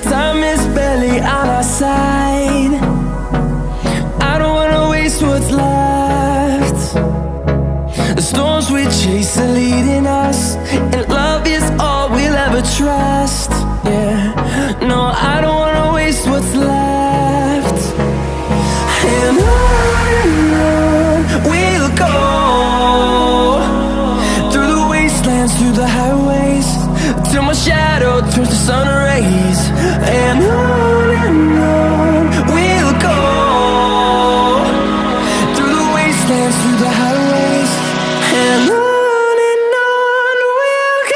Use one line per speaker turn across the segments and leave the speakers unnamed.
Time is barely on our side. I don't wanna waste what's left. The storms we chase are leading us, and love is all we'll ever trust. Yeah, no, I don't wanna waste what's left. And on we'll go, through the wastelands, through the highways, till my shadow turns to sun rays. And on we'll go, through the wastelands, through the highways, and on we'll go.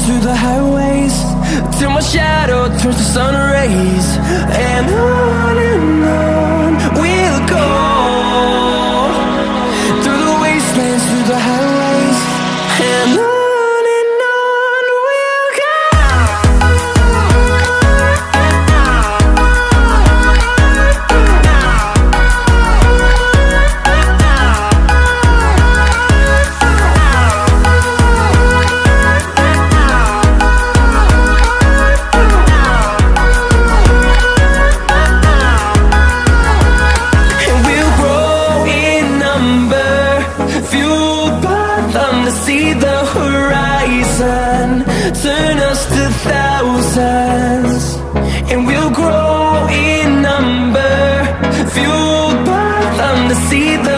Through the highways, till my shadow turns to sun rays. And on we'll go, through the wastelands, through the highways, and on we'll go. To see the horizon turn us to thousands, and we'll grow in number, fueled by them to see the